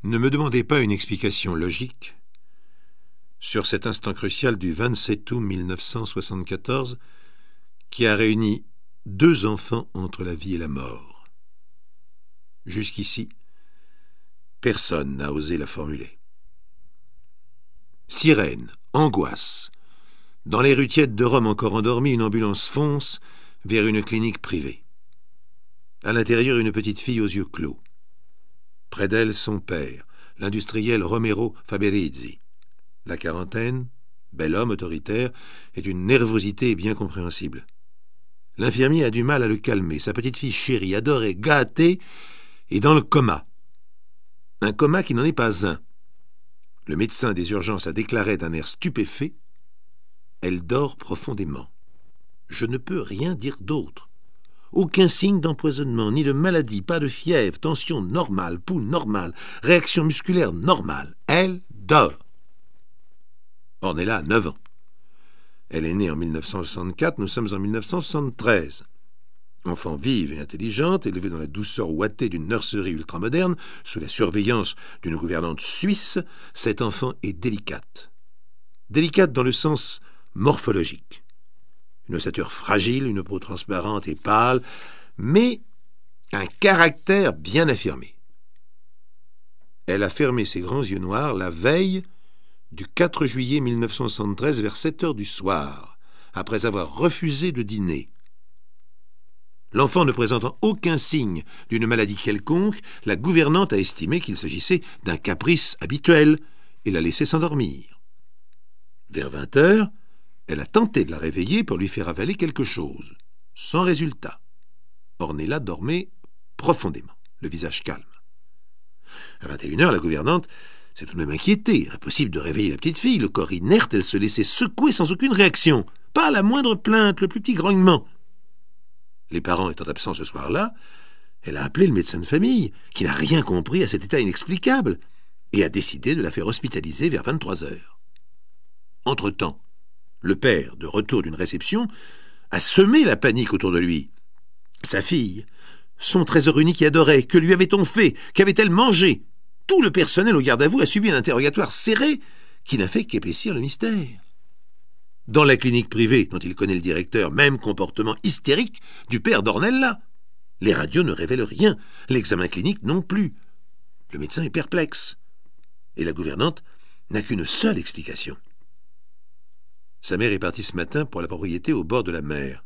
Ne me demandez pas une explication logique sur cet instant crucial du 27 août 1974 qui a réuni deux enfants entre la vie et la mort. Jusqu'ici, personne n'a osé la formuler. Sirène, angoisse. Dans les rues tièdes de Rome encore endormies, une ambulance fonce vers une clinique privée. À l'intérieur, une petite fille aux yeux clos. Près d'elle, son père, l'industriel Romero Faberizzi. La quarantaine, bel homme autoritaire, est d'une nervosité bien compréhensible. L'infirmier a du mal à le calmer. Sa petite fille chérie, adorée, gâtée, est dans le coma. Un coma qui n'en est pas un. Le médecin des urgences a déclaré d'un air stupéfait « Elle dort profondément. Je ne peux rien dire d'autre. Aucun signe d'empoisonnement, ni de maladie, pas de fièvre, tension normale, pouls normale, réaction musculaire normale. Elle dort. » Ornella a 9 ans. Elle est née en 1964, nous sommes en 1973. Enfant vive et intelligente, élevée dans la douceur ouatée d'une nurserie ultramoderne, sous la surveillance d'une gouvernante suisse, cette enfant est délicate. Délicate dans le sens morphologique. Une ossature fragile, une peau transparente et pâle, mais un caractère bien affirmé. Elle a fermé ses grands yeux noirs la veille du 4 juillet 1973 vers 7 heures du soir, après avoir refusé de dîner. L'enfant ne présentant aucun signe d'une maladie quelconque, la gouvernante a estimé qu'il s'agissait d'un caprice habituel et l'a laissé s'endormir. Vers 20 heures, elle a tenté de la réveiller pour lui faire avaler quelque chose, sans résultat. Ornella dormait profondément, le visage calme. À 21 heures, la gouvernante s'est tout de même inquiétée. Impossible de réveiller la petite fille, le corps inerte, elle se laissait secouer sans aucune réaction, pas la moindre plainte, le plus petit grognement. Les parents étant absents ce soir-là, elle a appelé le médecin de famille, qui n'a rien compris à cet état inexplicable, et a décidé de la faire hospitaliser vers 23 heures. Entre-temps, le père, de retour d'une réception, a semé la panique autour de lui. Sa fille, son trésor unique et adoré, que lui avait-on fait? Qu'avait-elle mangé? Tout le personnel au garde à vous a subi un interrogatoire serré qui n'a fait qu'épaissir le mystère. Dans la clinique privée, dont il connaît le directeur, même comportement hystérique du père d'Ornella. Les radios ne révèlent rien, l'examen clinique non plus. Le médecin est perplexe. Et la gouvernante n'a qu'une seule explication. Sa mère est partie ce matin pour la propriété au bord de la mer.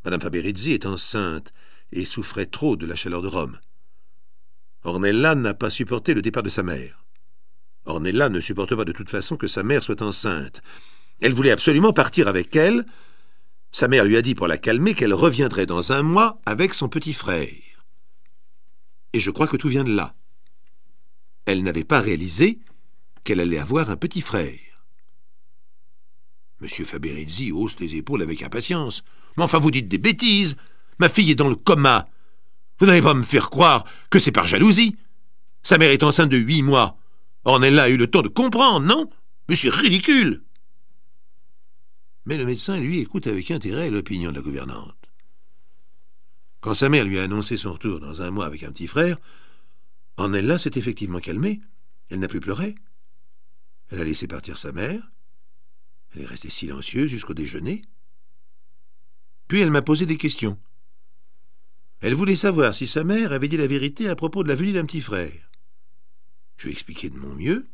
Madame Faberizzi est enceinte et souffrait trop de la chaleur de Rome. Ornella n'a pas supporté le départ de sa mère. Ornella ne supporte pas de toute façon que sa mère soit enceinte. Elle voulait absolument partir avec elle. Sa mère lui a dit pour la calmer qu'elle reviendrait dans 1 mois avec son petit frère. Et je crois que tout vient de là. Elle n'avait pas réalisé qu'elle allait avoir un petit frère. Monsieur Faberizzi hausse les épaules avec impatience. « Mais enfin, vous dites des bêtises. Ma fille est dans le coma. Vous n'allez pas me faire croire que c'est par jalousie. Sa mère est enceinte de 8 mois. Ornella a eu le temps de comprendre, non? Mais c'est ridicule !» Mais le médecin, lui, écoute avec intérêt l'opinion de la gouvernante. Quand sa mère lui a annoncé son retour dans 1 mois avec un petit frère, Ornella s'est effectivement calmée. Elle n'a plus pleuré. Elle a laissé partir sa mère. Elle est restée silencieuse jusqu'au déjeuner. Puis elle m'a posé des questions. Elle voulait savoir si sa mère avait dit la vérité à propos de la venue d'un petit frère. Je lui ai expliqué de mon mieux.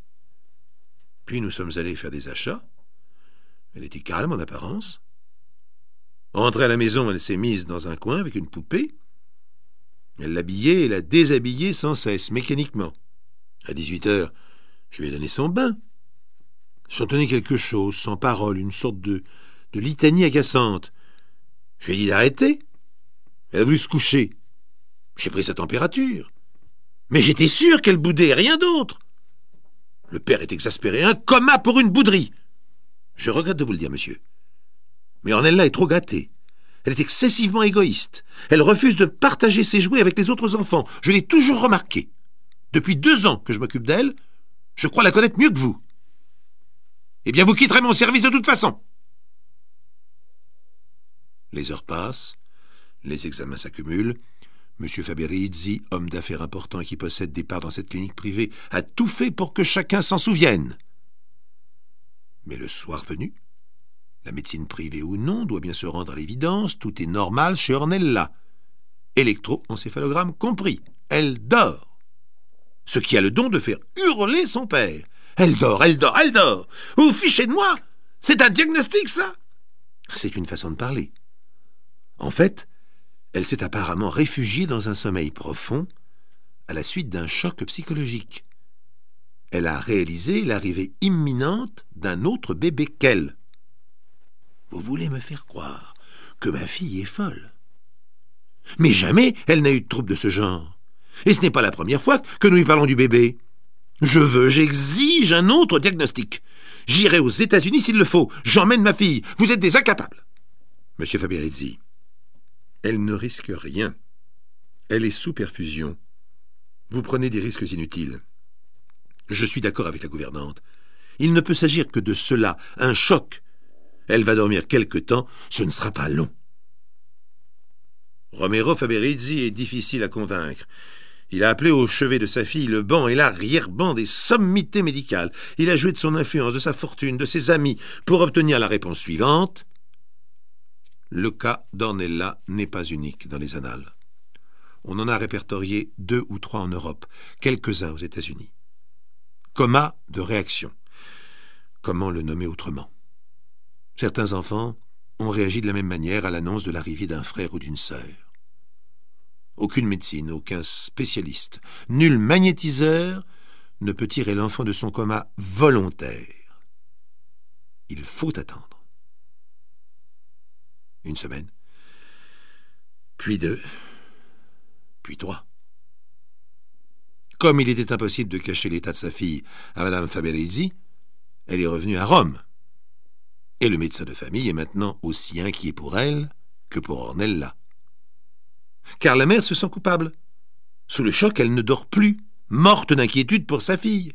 Puis nous sommes allés faire des achats. Elle était calme en apparence. Rentrée à la maison, elle s'est mise dans un coin avec une poupée. Elle l'habillait et la déshabillait sans cesse, mécaniquement. À 18 heures, je lui ai donné son bain. Chantonnait quelque chose, sans parole, une sorte de litanie agaçante. Je lui ai dit d'arrêter. Elle a voulu se coucher. J'ai pris sa température. Mais j'étais sûr qu'elle boudait, rien d'autre. Le père est exaspéré, un coma pour une bouderie. Je regrette de vous le dire, monsieur. Mais Ornella est trop gâtée. Elle est excessivement égoïste. Elle refuse de partager ses jouets avec les autres enfants. Je l'ai toujours remarqué. Depuis 2 ans que je m'occupe d'elle, je crois la connaître mieux que vous. Eh bien, vous quitterez mon service de toute façon. Les heures passent, les examens s'accumulent. M. Faberizzi, homme d'affaires important et qui possède des parts dans cette clinique privée, a tout fait pour que chacun s'en souvienne. Mais le soir venu, la médecine privée ou non doit bien se rendre à l'évidence, tout est normal chez Ornella. Électroencéphalogramme compris. Elle dort. Ce qui a le don de faire hurler son père. Elle dort, elle dort, elle dort. Vous vous fichez de moi? C'est un diagnostic, ça? C'est une façon de parler. En fait, elle s'est apparemment réfugiée dans un sommeil profond à la suite d'un choc psychologique. Elle a réalisé l'arrivée imminente d'un autre bébé qu'elle. Vous voulez me faire croire que ma fille est folle? Mais jamais elle n'a eu de trouble de ce genre. Et ce n'est pas la première fois que nous lui parlons du bébé. J'exige un autre diagnostic. J'irai aux États-Unis s'il le faut. J'emmène ma fille. Vous êtes des incapables. Monsieur Faberizzi, elle ne risque rien. Elle est sous perfusion. Vous prenez des risques inutiles. Je suis d'accord avec la gouvernante. Il ne peut s'agir que de cela, un choc. Elle va dormir quelque temps, ce ne sera pas long. Romero Faberizzi est difficile à convaincre. Il a appelé au chevet de sa fille le banc et l'arrière-banc des sommités médicales. Il a joué de son influence, de sa fortune, de ses amis, pour obtenir la réponse suivante. Le cas d'Ornella n'est pas unique dans les annales. On en a répertorié 2 ou 3 en Europe, quelques-uns aux États-Unis. Coma de réaction. Comment le nommer autrement? Certains enfants ont réagi de la même manière à l'annonce de l'arrivée d'un frère ou d'une sœur. Aucune médecine, aucun spécialiste, nul magnétiseur ne peut tirer l'enfant de son coma volontaire. Il faut attendre. 1 semaine, puis 2, puis 3. Comme il était impossible de cacher l'état de sa fille à Madame Faberizzi, elle est revenue à Rome. Et le médecin de famille est maintenant aussi inquiet pour elle que pour Ornella. Car la mère se sent coupable. Sous le choc, elle ne dort plus, morte d'inquiétude pour sa fille.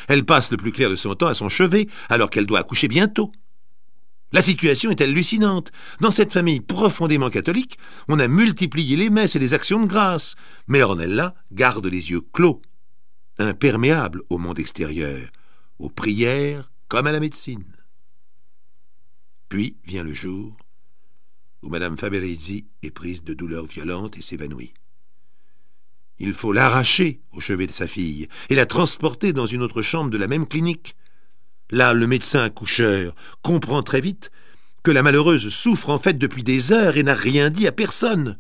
Elle passe le plus clair de son temps à son chevet, alors qu'elle doit accoucher bientôt. La situation est hallucinante. Dans cette famille profondément catholique, on a multiplié les messes et les actions de grâce, mais Ornella garde les yeux clos, imperméable au monde extérieur, aux prières comme à la médecine. Puis vient le jour où Madame Faberizzi est prise de douleurs violentes et s'évanouit. Il faut l'arracher au chevet de sa fille et la transporter dans une autre chambre de la même clinique. Là, le médecin accoucheur comprend très vite que la malheureuse souffre en fait depuis des heures et n'a rien dit à personne.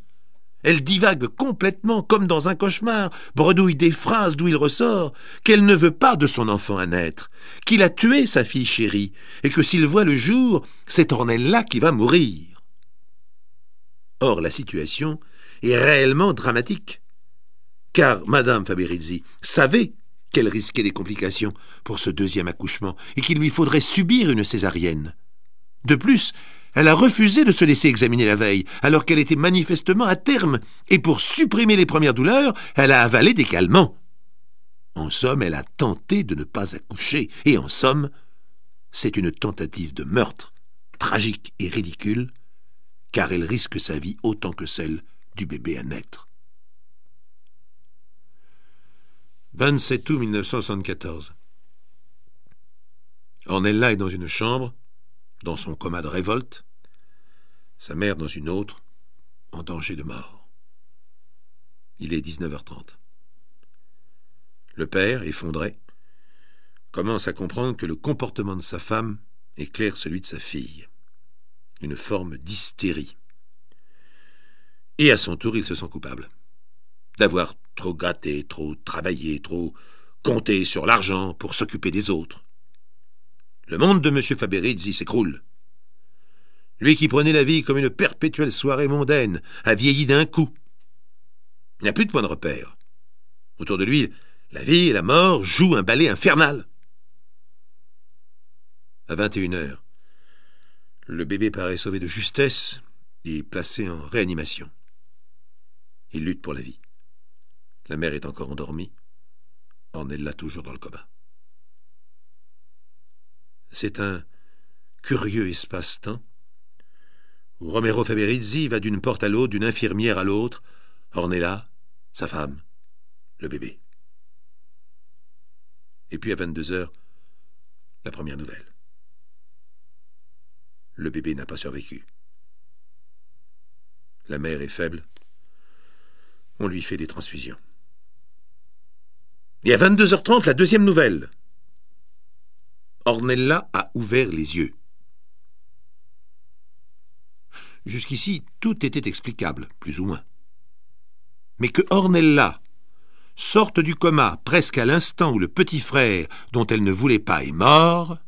Elle divague complètement comme dans un cauchemar, bredouille des phrases d'où il ressort qu'elle ne veut pas de son enfant à naître, qu'il a tué sa fille chérie et que s'il voit le jour, c'est Ornella qui va mourir. Or, la situation est réellement dramatique, car Madame Faberizzi savait qu'elle risquait des complications pour ce 2e accouchement et qu'il lui faudrait subir une césarienne. De plus, elle a refusé de se laisser examiner la veille, alors qu'elle était manifestement à terme, et pour supprimer les premières douleurs, elle a avalé des calmants. En somme, elle a tenté de ne pas accoucher, et en somme, c'est une tentative de meurtre, tragique et ridicule, car elle risque sa vie autant que celle du bébé à naître. 27 août 1974. Ornella est dans une chambre, dans son coma de révolte, sa mère dans une autre, en danger de mort. Il est 19h30. Le père, effondré, commence à comprendre que le comportement de sa femme éclaire celui de sa fille. Une forme d'hystérie. Et à son tour, il se sent coupable d'avoir trop gâté, trop travaillé, trop compté sur l'argent pour s'occuper des autres. Le monde de M. Faberizzi s'écroule. Lui qui prenait la vie comme une perpétuelle soirée mondaine a vieilli d'un coup. Il n'a plus de point de repère. Autour de lui, la vie et la mort jouent un ballet infernal. À 21h, le bébé paraît sauvé de justesse et placé en réanimation. Il lutte pour la vie. La mère est encore endormie. Ornella toujours dans le coma. C'est un curieux espace-temps où Romero Faberizzi va d'une porte à l'autre, d'une infirmière à l'autre, Ornella, sa femme, le bébé. Et puis à 22h, la première nouvelle. Le bébé n'a pas survécu. La mère est faible. On lui fait des transfusions. Et à 22h30, la deuxième nouvelle. Ornella a ouvert les yeux. Jusqu'ici, tout était explicable, plus ou moins. Mais que Ornella sorte du coma presque à l'instant où le petit frère, dont elle ne voulait pas, est mort,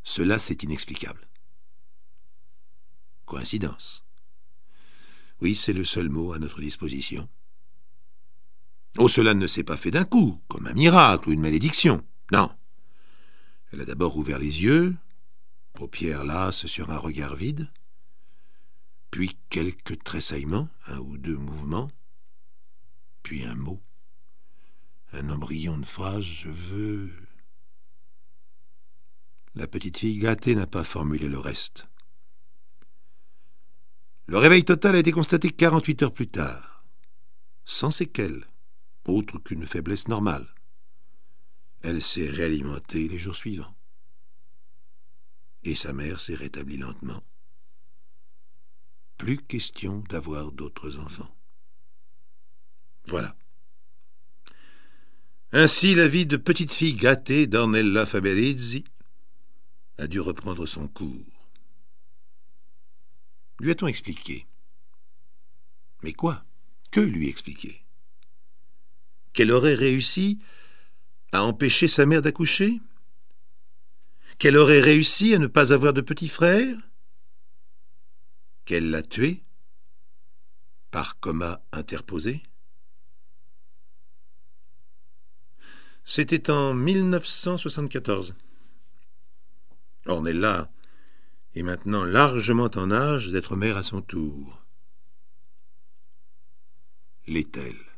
cela c'est inexplicable. Coïncidence. Oui, c'est le seul mot à notre disposition. Oh, cela ne s'est pas fait d'un coup, comme un miracle ou une malédiction. Non. Elle a d'abord ouvert les yeux, paupières lasses sur un regard vide, puis quelques tressaillements, un ou deux mouvements, puis un mot, un embryon de phrase, je veux... La petite fille gâtée n'a pas formulé le reste. Le réveil total a été constaté 48 heures plus tard, sans séquelles, autre qu'une faiblesse normale. Elle s'est réalimentée les jours suivants. Et sa mère s'est rétablie lentement. Plus question d'avoir d'autres enfants. Voilà. Ainsi, la vie de petite fille gâtée d'Ornella Faberizzi a dû reprendre son cours. Lui a-t-on expliqué? Mais quoi? Que lui expliquer? Qu'elle aurait réussi à empêcher sa mère d'accoucher? Qu'elle aurait réussi à ne pas avoir de petit frère? Qu'elle l'a tué par coma interposé? C'était en 1974. Ornella est maintenant largement en âge d'être mère à son tour. L'est-elle?